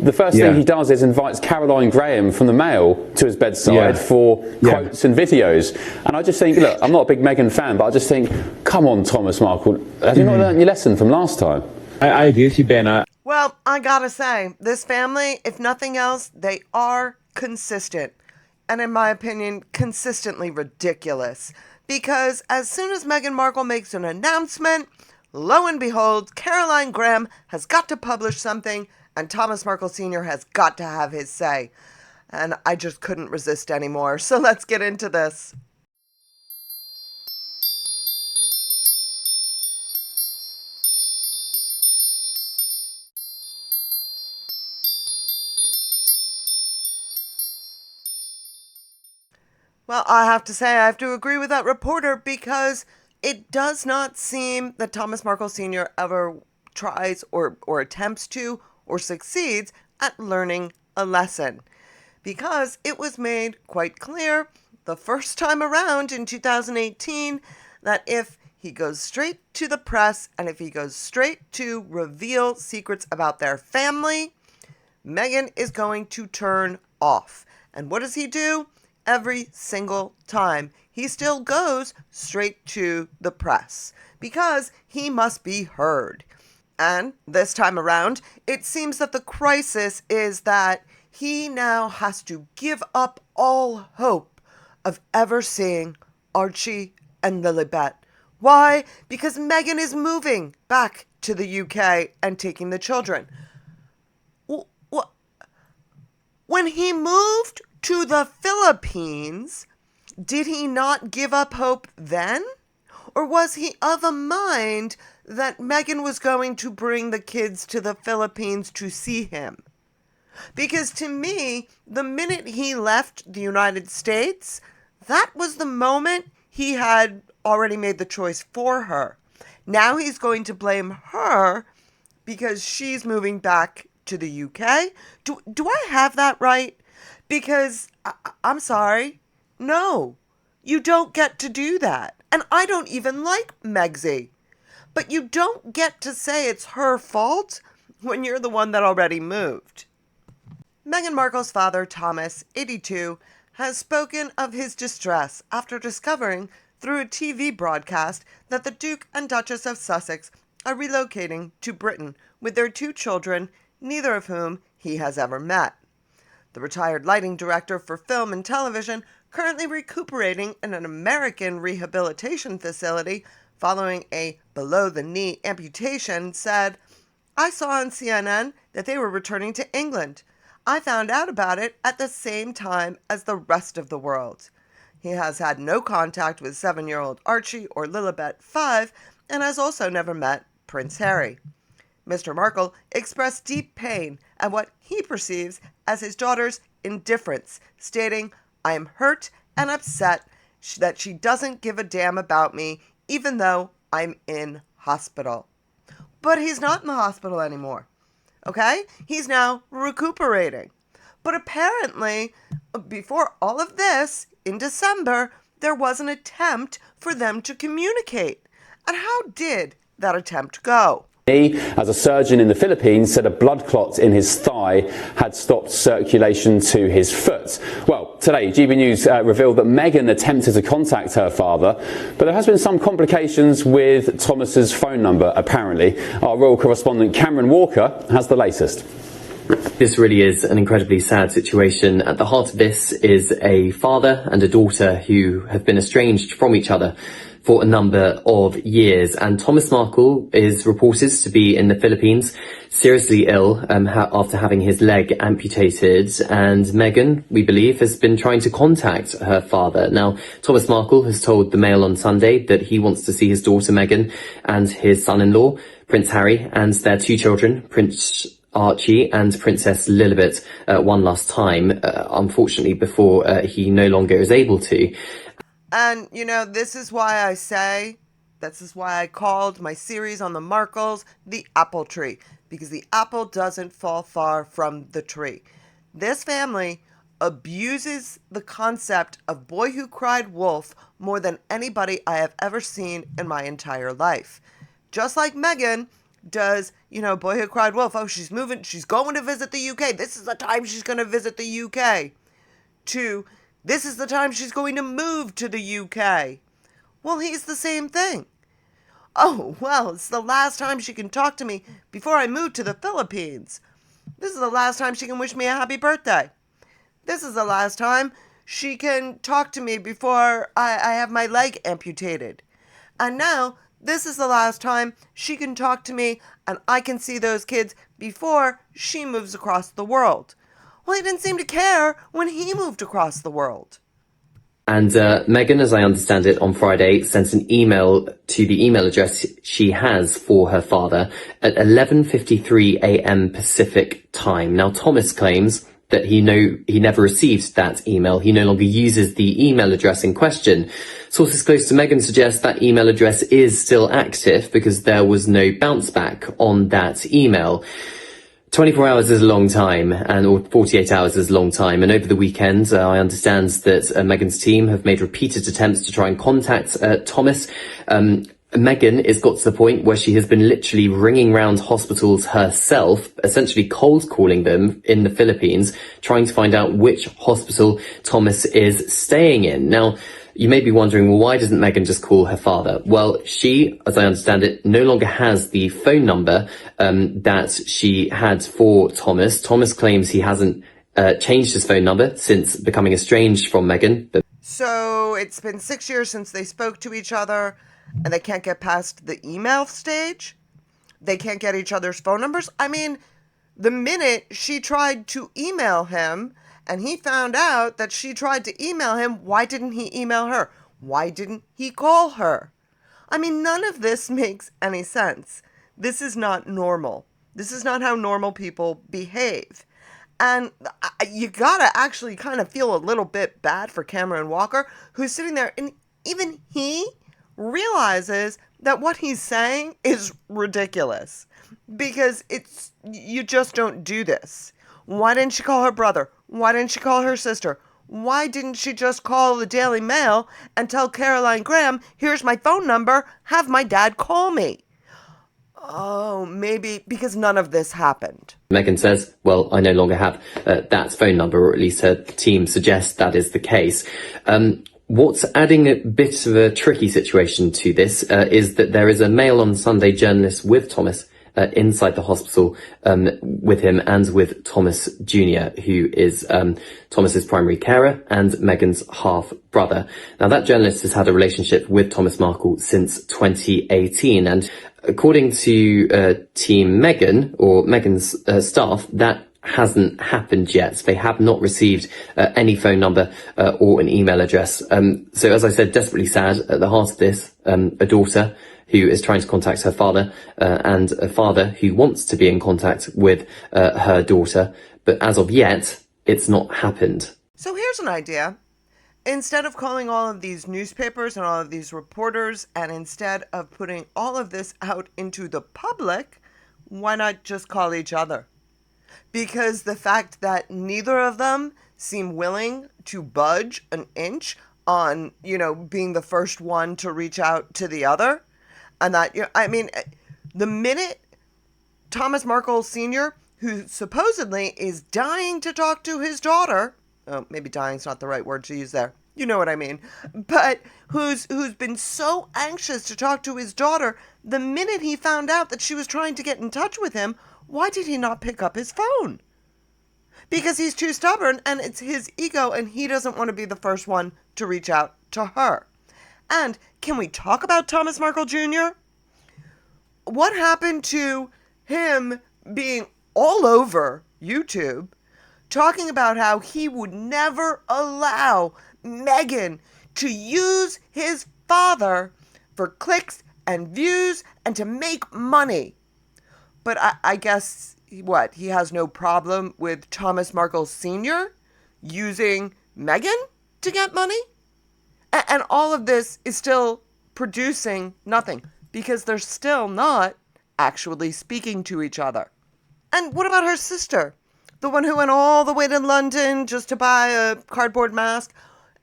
the first thing he does is invites Caroline Graham from the Mail to his bedside for quotes and videos. And I just think, look, I'm not a big Meghan fan, but I just think, come on, Thomas Markle, have you not learned your lesson from last time? I agree with you, Ben. Well, I gotta say, this family, if nothing else, they are consistent. And in my opinion, consistently ridiculous. Because as soon as Meghan Markle makes an announcement, lo and behold, Caroline Graham has got to publish something, and Thomas Markle Sr. has got to have his say. And I just couldn't resist anymore. So let's get into this. Well, I have to say, I have to agree with that reporter because it does not seem that Thomas Markle Sr. ever tries or attempts to or succeeds at learning a lesson. Because it was made quite clear the first time around in 2018 that if he goes straight to the press and if he goes straight to reveal secrets about their family, Meghan is going to turn off. And what does he do? Every single time, he still goes straight to the press because he must be heard. And this time around, it seems that the crisis is that he now has to give up all hope of ever seeing Archie and Lilibet. Why? Because Meghan is moving back to the UK and taking the children. When he moved to the Philippines, did he not give up hope then? Or was he of a mind that Meghan was going to bring the kids to the Philippines to see him? Because to me, the minute he left the United States, that was the moment he had already made the choice for her. Now he's going to blame her because she's moving back to the UK. Do I have that right? Because, I'm sorry, no, you don't get to do that. And I don't even like Megxit. But you don't get to say it's her fault when you're the one that already moved. Meghan Markle's father, Thomas, 82, has spoken of his distress after discovering through a TV broadcast that the Duke and Duchess of Sussex are relocating to Britain with their 2 children, neither of whom he has ever met. The retired lighting director for film and television, currently recuperating in an American rehabilitation facility following a below-the-knee amputation, said, "I saw on CNN that they were returning to England. I found out about it at the same time as the rest of the world." He has had no contact with 7-year-old Archie or Lilibet 5 and has also never met Prince Harry. Mr. Markle expressed deep pain at what he perceives as his daughter's indifference, stating, "I am hurt and upset that she doesn't give a damn about me, even though I'm in hospital." But he's not in the hospital anymore, okay? He's now recuperating. But apparently, before all of this, in December, there was an attempt for them to communicate. And how did that attempt go? He, as a surgeon in the Philippines, said a blood clot in his thigh had stopped circulation to his foot. Well, today, GB News revealed that Meghan attempted to contact her father, but there has been some complications with Thomas's phone number, apparently. Our royal correspondent Cameron Walker has the latest. This really is an incredibly sad situation. At the heart of this is a father and a daughter who have been estranged from each other for a number of years, and Thomas Markle is reported to be in the Philippines, seriously ill after having his leg amputated, and Meghan, we believe, has been trying to contact her father. Now, Thomas Markle has told the Mail on Sunday that he wants to see his daughter Meghan and his son-in-law, Prince Harry, and their 2 children, Prince Archie and Princess Lilibet, one last time, unfortunately, before he no longer is able to. And, this is why I called my series on the Markles the apple tree, because the apple doesn't fall far from the tree. This family abuses the concept of boy who cried wolf more than anybody I have ever seen in my entire life. Just like Meghan, does, Boy Who Cried Wolf, oh, she's going to visit the UK. This is the time she's going to visit the UK. To, this is the time she's going to move to the UK. Well, he's the same thing. Oh, well, it's the last time she can talk to me before I move to the Philippines. This is the last time she can wish me a happy birthday. This is the last time she can talk to me before I have my leg amputated. And now, this is the last time she can talk to me and I can see those kids before she moves across the world. Well, he didn't seem to care when he moved across the world. And Meghan, as I understand it, on Friday sent an email to the email address she has for her father at 11:53 a.m. Pacific time. Now, Thomas claims that he never received that email. He no longer uses the email address in question. Sources close to Meghan suggest that email address is still active because there was no bounce back on that email. 24 hours is a long time, or 48 hours is a long time. And over the weekend, I understand that Meghan's team have made repeated attempts to try and contact Thomas. Meghan has got to the point where she has been literally ringing round hospitals herself, essentially cold calling them in the Philippines, trying to find out which hospital Thomas is staying in. Now, you may be wondering, well, why doesn't Meghan just call her father? Well, she, as I understand it, no longer has the phone number that she had for Thomas. Thomas claims he hasn't changed his phone number since becoming estranged from Meghan. So it's been 6 years since they spoke to each other, and they can't get past the email stage? They can't get each other's phone numbers? I mean, the minute she tried to email him, and he found out that she tried to email him, why didn't he email her? Why didn't he call her? I mean, none of this makes any sense. This is not normal. This is not how normal people behave. And you gotta actually kind of feel a little bit bad for Cameron Walker, who's sitting there, and even he realizes that what he's saying is ridiculous. Because you just don't do this. Why didn't she call her brother? Why didn't she call her sister? Why didn't she just call the Daily Mail and tell Caroline Graham, here's my phone number, have my dad call me? Oh, maybe because none of this happened. Meghan says, well, I no longer have that phone number, or at least her team suggests that is the case. What's adding a bit of a tricky situation to this is that there is a Mail on Sunday journalist with Thomas inside the hospital with him and with Thomas Jr., who is Thomas's primary carer and Meghan's half-brother. Now, that journalist has had a relationship with Thomas Markle since 2018, and according to Team Meghan, or Meghan's staff, that hasn't happened yet. They have not received any phone number or an email address. So as I said, desperately sad. At the heart of this, a daughter who is trying to contact her father and a father who wants to be in contact with her daughter. But as of yet, it's not happened. So here's an idea. Instead of calling all of these newspapers and all of these reporters, and instead of putting all of this out into the public, why not just call each other? Because the fact that neither of them seem willing to budge an inch on, being the first one to reach out to the other, and that, the minute Thomas Markle Sr., who supposedly is dying to talk to his daughter, oh, maybe dying's not the right word to use there, you know what I mean, but who's been so anxious to talk to his daughter, the minute he found out that she was trying to get in touch with him, why did he not pick up his phone? Because he's too stubborn, and it's his ego, and he doesn't want to be the first one to reach out to her. And can we talk about Thomas Markle Jr.? What happened to him being all over YouTube talking about how he would never allow Meghan to use his father for clicks and views and to make money? But I guess, he has no problem with Thomas Markle Sr. using Meghan to get money? And all of this is still producing nothing, because they're still not actually speaking to each other. And what about her sister? The one who went all the way to London just to buy a cardboard mask,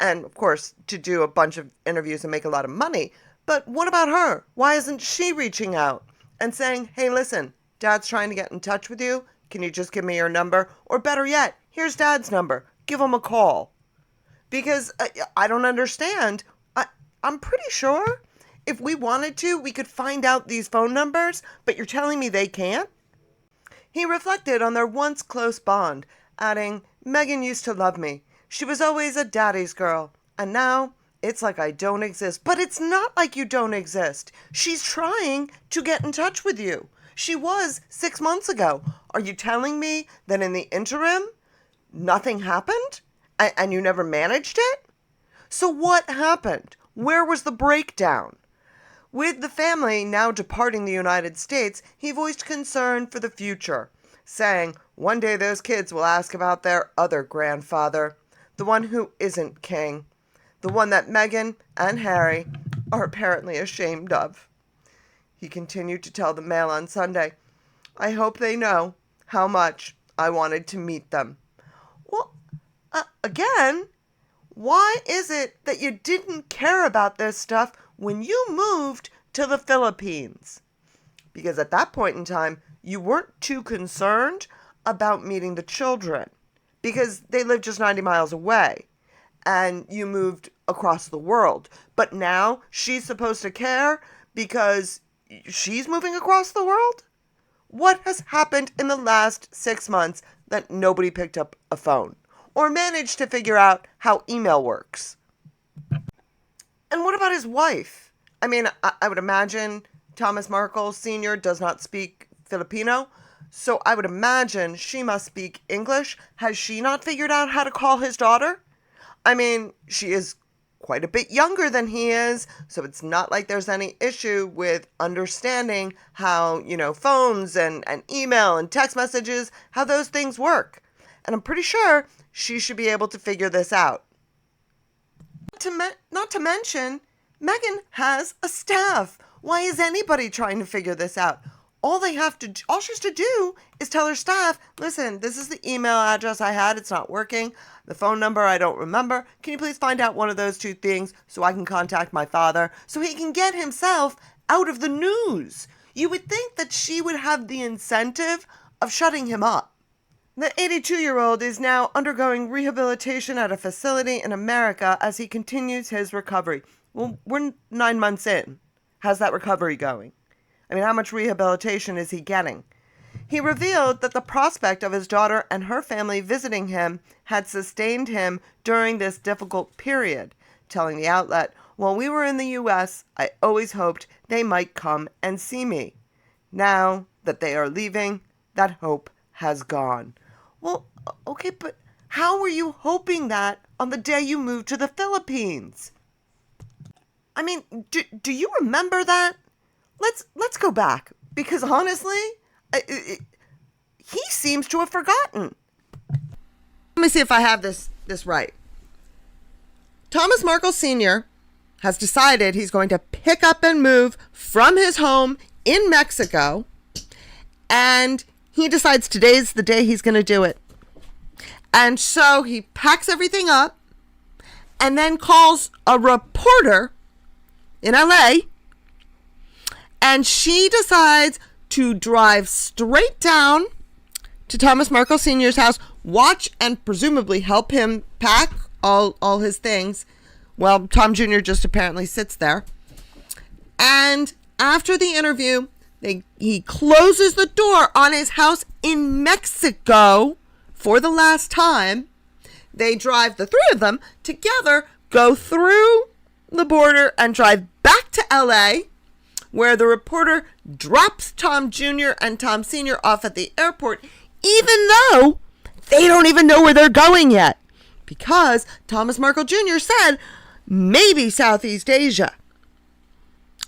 and of course to do a bunch of interviews and make a lot of money. But what about her? Why isn't she reaching out and saying, hey, listen, Dad's trying to get in touch with you. Can you just give me your number? Or better yet, here's Dad's number. Give him a call. Because I don't understand. I'm pretty sure if we wanted to, we could find out these phone numbers, but you're telling me they can't? He reflected on their once close bond, adding, Meghan used to love me. She was always a daddy's girl. And now it's like I don't exist. But it's not like you don't exist. She's trying to get in touch with you. She was 6 months ago. Are you telling me that in the interim, nothing happened? And you never managed it? So what happened? Where was the breakdown? With the family now departing the United States, he voiced concern for the future, saying one day those kids will ask about their other grandfather, the one who isn't king, the one that Meghan and Harry are apparently ashamed of. He continued to tell the Mail on Sunday, I hope they know how much I wanted to meet them. Well, again, why is it that you didn't care about this stuff when you moved to the Philippines? Because at that point in time, you weren't too concerned about meeting the children because they lived just 90 miles away and you moved across the world. But now she's supposed to care because she's moving across the world? What has happened in the last 6 months that nobody picked up a phone or managed to figure out how email works? And what about his wife? I mean, I would imagine Thomas Markle Sr. does not speak Filipino, so I would imagine she must speak English. Has she not figured out how to call his daughter? I mean, she is quite a bit younger than he is, so it's not like there's any issue with understanding how, phones and email and text messages, how those things work. And I'm pretty sure she should be able to figure this out. Not to mention, Meghan has a staff. Why is anybody trying to figure this out? All she has to do is tell her staff, listen, this is the email address I had. It's not working. The phone number I don't remember. Can you please find out one of those two things so I can contact my father so he can get himself out of the news? You would think that she would have the incentive of shutting him up. The 82-year-old is now undergoing rehabilitation at a facility in America as he continues his recovery. Well, we're 9 months in. How's that recovery going? I mean, how much rehabilitation is he getting? He revealed that the prospect of his daughter and her family visiting him had sustained him during this difficult period, telling the outlet, while we were in the U.S., I always hoped they might come and see me. Now that they are leaving, that hope has gone. Well, okay, but how were you hoping that on the day you moved to the Philippines? I mean, do you remember that? Let's go back, because honestly, he seems to have forgotten. Let me see if I have this right. Thomas Markle Sr. has decided he's going to pick up and move from his home in Mexico, and he decides today's the day he's going to do it. And so he packs everything up and then calls a reporter in LA, and she decides to drive straight down to Thomas Markle Sr.'s house, watch and presumably help him pack all his things. Well, Tom Jr. just apparently sits there. And after the interview, he closes the door on his house in Mexico for the last time. They drive, the three of them together, go through the border and drive back to LA, where the reporter drops Tom Jr. and Tom Sr. off at the airport, even though they don't even know where they're going yet, because Thomas Markle Jr. said maybe Southeast Asia.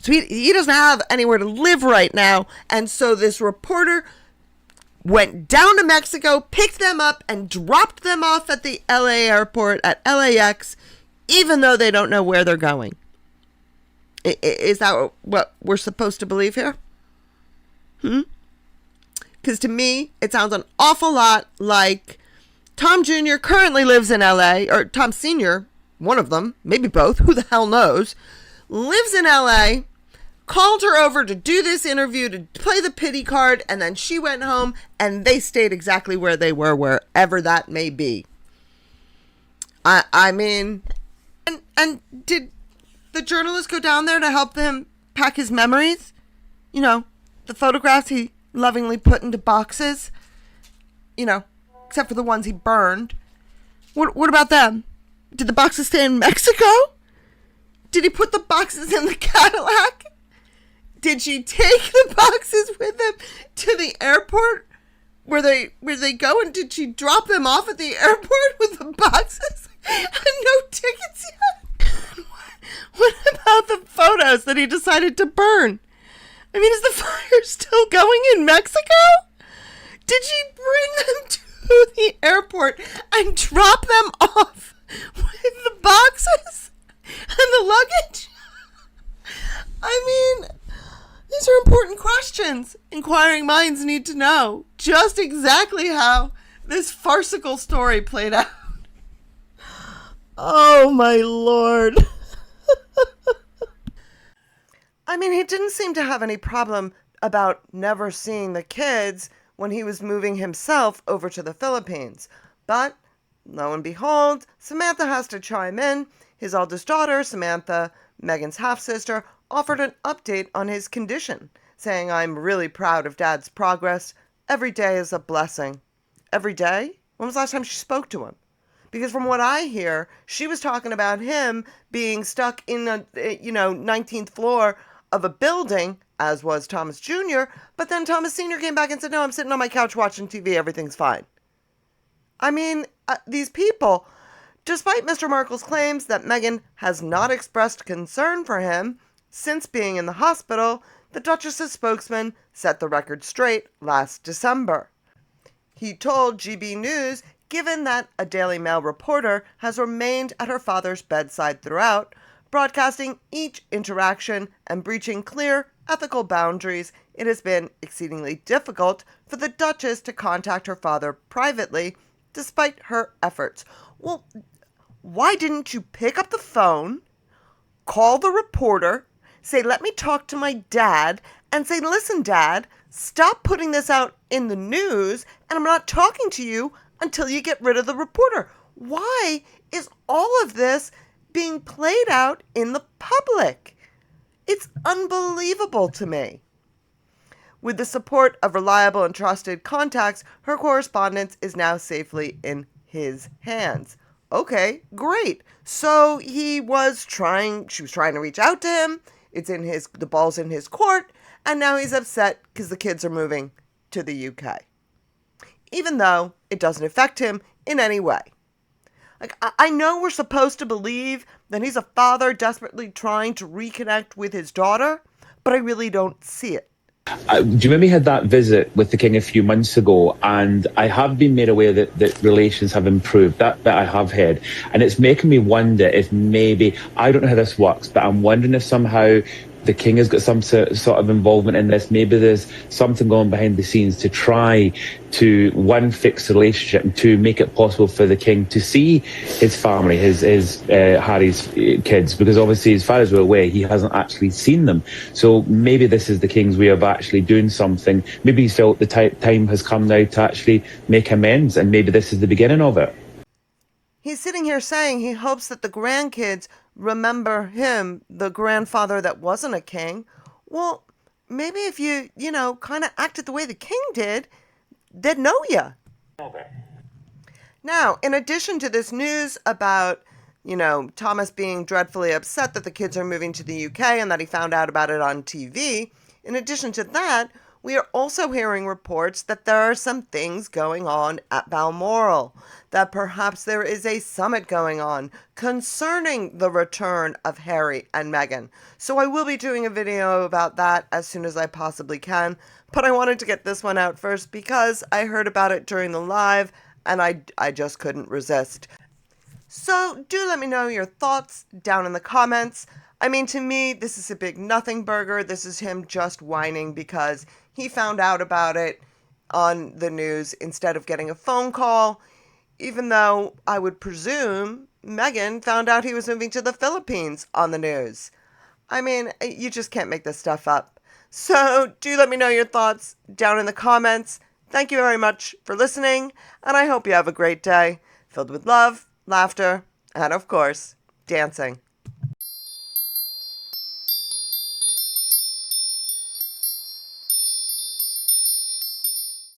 So he doesn't have anywhere to live right now, and so this reporter went down to Mexico, picked them up, and dropped them off at the LA airport at LAX, even though they don't know where they're going. Is that what we're supposed to believe here? Because to me, it sounds an awful lot like Tom Jr. currently lives in LA, or Tom Sr., one of them, maybe both, who the hell knows, lives in LA, called her over to do this interview, to play the pity card, and then she went home, and they stayed exactly where they were, wherever that may be. I mean, and did the journalist go down there to help him pack his memories? You know, the photographs he lovingly put into boxes, you know, except for the ones he burned. What about them? Did the boxes stay in Mexico? Did he put the boxes in the Cadillac? Did she take the boxes with him to the airport where they go, and did she drop them off at the airport with the boxes and no tickets yet? What about the photos that he decided to burn? I mean, is the fire still going in Mexico? Did she bring them to the airport and drop them off with the boxes and the luggage? I mean, these are important questions. Inquiring minds need to know just exactly how this farcical story played out. Oh, my Lord. I mean, he didn't seem to have any problem about never seeing the kids when he was moving himself over to the Philippines. But, lo and behold, Samantha has to chime in. His eldest daughter, Samantha, Meghan's half-sister, offered an update on his condition, saying, "I'm really proud of Dad's progress. Every day is a blessing." Every day? When was the last time she spoke to him? Because from what I hear, she was talking about him being stuck in the 19th floor of a building, as was Thomas Jr., but then Thomas Sr. came back and said, "No, I'm sitting on my couch watching TV. Everything's fine." I mean, these people, despite Mr. Markle's claims that Meghan has not expressed concern for him since being in the hospital, the Duchess's spokesman set the record straight last December. He told GB News, given that a Daily Mail reporter has remained at her father's bedside throughout, broadcasting each interaction and breaching clear ethical boundaries, it has been exceedingly difficult for the Duchess to contact her father privately, despite her efforts. Well, why didn't you pick up the phone, call the reporter, say, "Let me talk to my dad," and say, "Listen, Dad, stop putting this out in the news, and I'm not talking to you until you get rid of the reporter"? Why is all of this being played out in the public? It's unbelievable to me. With the support of reliable and trusted contacts, her correspondence is now safely in his hands. Okay, great. So she was trying to reach out to him. The ball's in his court, and now he's upset because the kids are moving to the UK. Even though it doesn't affect him in any way. Like, I know we're supposed to believe that he's a father desperately trying to reconnect with his daughter, but I really don't see it. Do you remember he had that visit with the King a few months ago? And I have been made aware that relations have improved. That bit I have heard. And it's making me wonder if maybe, I don't know how this works, but I'm wondering if somehow the King has got some sort of involvement in this. Maybe there's something going behind the scenes to try to, one, fix the relationship, and two, make it possible for the King to see his family, his Harry's kids, because obviously as far as we're aware, he hasn't actually seen them. So maybe this is the King's way of actually doing something. Maybe he's felt the time has come now to actually make amends, and maybe this is the beginning of it. He's sitting here saying he hopes that the grandkids remember him, the grandfather that wasn't a king. Well, maybe if you kind of acted the way the King did, they'd know you. Okay. Now, in addition to this news about, Thomas being dreadfully upset that the kids are moving to the UK and that he found out about it on TV, in addition to that, we are also hearing reports that there are some things going on at Balmoral, that perhaps there is a summit going on concerning the return of Harry and Meghan. So I will be doing a video about that as soon as I possibly can, but I wanted to get this one out first because I heard about it during the live and I just couldn't resist. So do let me know your thoughts down in the comments. I mean, to me, this is a big nothing burger. This is him just whining because he found out about it on the news instead of getting a phone call, even though I would presume Meghan found out he was moving to the Philippines on the news. I mean, you just can't make this stuff up. So do let me know your thoughts down in the comments. Thank you very much for listening, and I hope you have a great day filled with love, laughter, and of course, dancing.